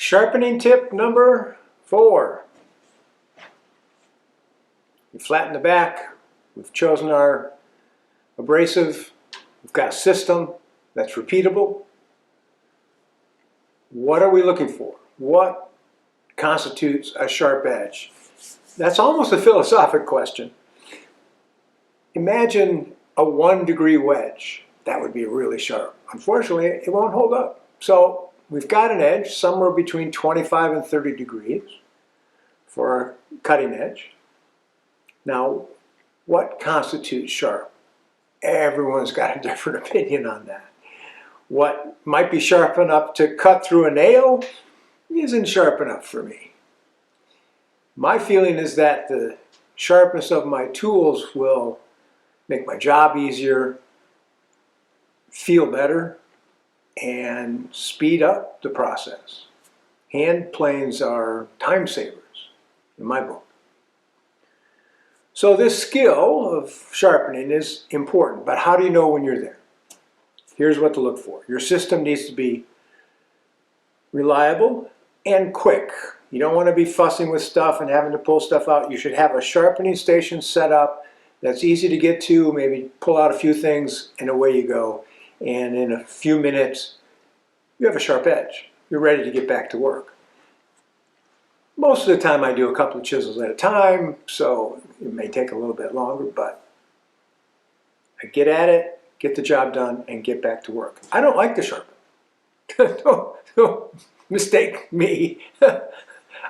Sharpening tip number 4. You flatten the back. We've chosen our abrasive. We've got a system that's repeatable. What are we looking for? What constitutes a sharp edge? That's almost a philosophic question. Imagine a 1-degree wedge. That would be really sharp. Unfortunately, it won't hold up. So we've got an edge somewhere between 25 and 30 degrees for our cutting edge. Now, what constitutes sharp? Everyone's got a different opinion on that. What might be sharp enough to cut through a nail isn't sharp enough for me. My feeling is that the sharpness of my tools will make my job easier, feel better, and speed up the process. Hand planes are time savers in my book. So this skill of sharpening is important, but how do you know when you're there? Here's what to look for. Your system needs to be reliable and quick. You don't want to be fussing with stuff and having to pull stuff out. You should have a sharpening station set up that's easy to get to, maybe pull out a few things and away you go. And in a few minutes, you have a sharp edge. You're ready to get back to work. Most of the time I do a couple of chisels at a time, so it may take a little bit longer, but I get at it, get the job done, and get back to work. I don't like to sharpen. don't mistake me.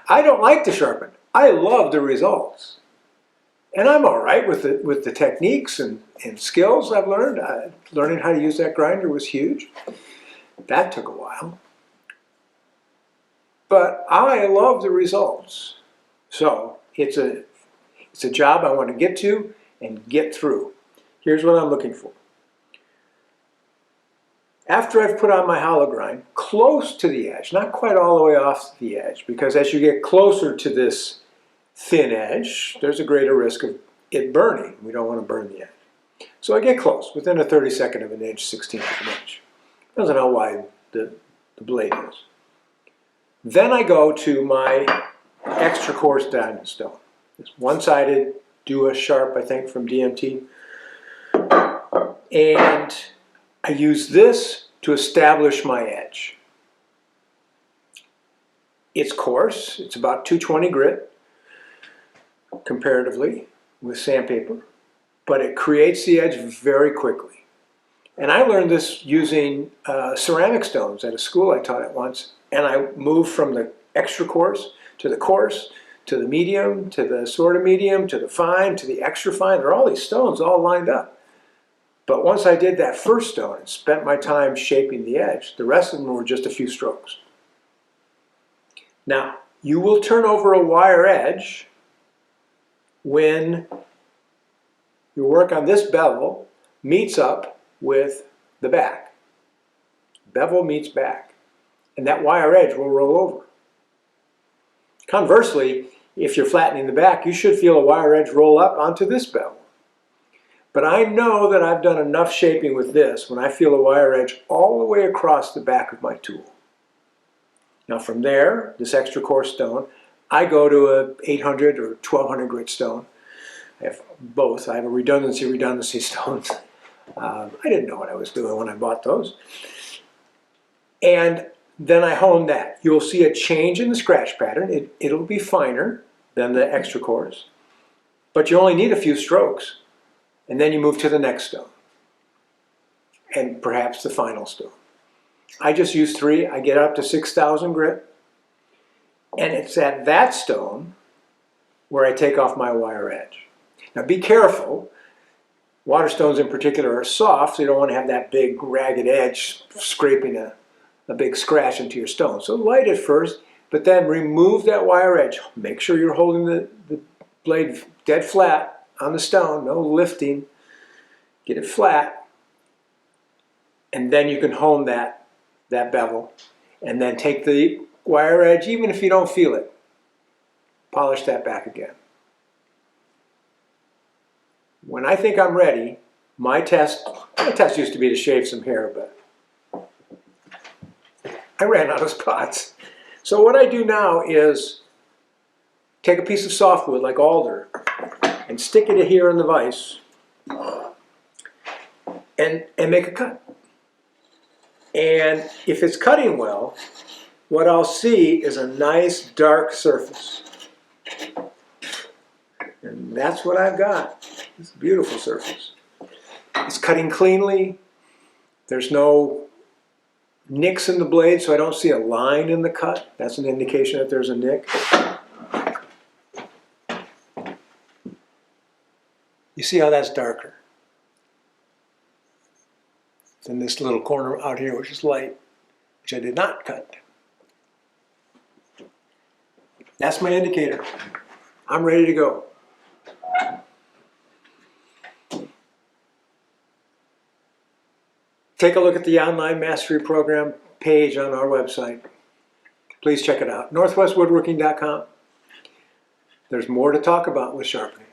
I don't like to sharpen. I love the results. And I'm all right with the techniques and skills I've learned. Learning how to use that grinder was huge. That took a while. But I love the results. So it's a job I want to get to and get through. Here's what I'm looking for. After I've put on my hollow grind, close to the edge, not quite all the way off the edge, because as you get closer to this thin edge, there's a greater risk of it burning. We don't want to burn the edge. So I get close, within a 32nd of an inch, 16th of an inch. Depends on how wide the blade is. Then I go to my extra coarse diamond stone. It's one-sided, Dua Sharp, I think, from DMT. And I use this to establish my edge. It's coarse, it's about 220 grit, comparatively, with sandpaper, but it creates the edge very quickly. And I learned this using ceramic stones at a school I taught at once, and I moved from the extra coarse, to the medium, to the sort of medium, to the fine, to the extra fine. There are all these stones all lined up. But once I did that first stone and spent my time shaping the edge, the rest of them were just a few strokes. Now, you will turn over a wire edge when your work on this bevel meets up with the back. Bevel meets back, and that wire edge will roll over. Conversely, if you're flattening the back, you should feel a wire edge roll up onto this bevel. But I know that I've done enough shaping with this when I feel a wire edge all the way across the back of my tool. Now from there, this extra coarse stone, I go to a 800 or 1200 grit stone. I have both. I have a redundancy stones. I didn't know what I was doing when I bought those. And then I hone that. You'll see a change in the scratch pattern. It'll be finer than the extra coarse, but you only need a few strokes. And then you move to the next stone, and perhaps the final stone. I just use 3. I get up to 6,000 grit, and it's at that stone where I take off my wire edge. Now be careful. Water stones in particular are soft, so you don't want to have that big ragged edge scraping a big scratch into your stone. So light it first, but then remove that wire edge. Make sure you're holding the blade dead flat on the stone, no lifting. Get it flat, and then you can hone that bevel, and then take the wire edge, even if you don't feel it, polish that back again. When I think I'm ready, my test used to be to shave some hair, but I ran out of spots. So what I do now is take a piece of softwood like alder and stick it here in the vise and make a cut. And if it's cutting well, what I'll see is a nice dark surface. And that's what I've got. It's a beautiful surface. It's cutting cleanly. There's no nicks in the blade, so I don't see a line in the cut. That's an indication that there's a nick. You see how that's darker than this little corner out here, which is light, which I did not cut. That's my indicator. I'm ready to go. Take a look at the online mastery program page on our website. Please check it out, northwestwoodworking.com. There's more to talk about with sharpening.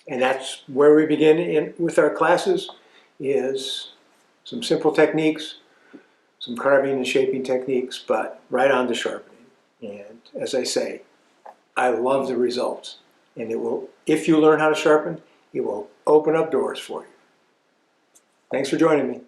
And that's where we begin with our classes, is some simple techniques, some carving and shaping techniques, but right on to sharpening. And as I say, I love the results. And it will, if you learn how to sharpen, it will open up doors for you. Thanks for joining me.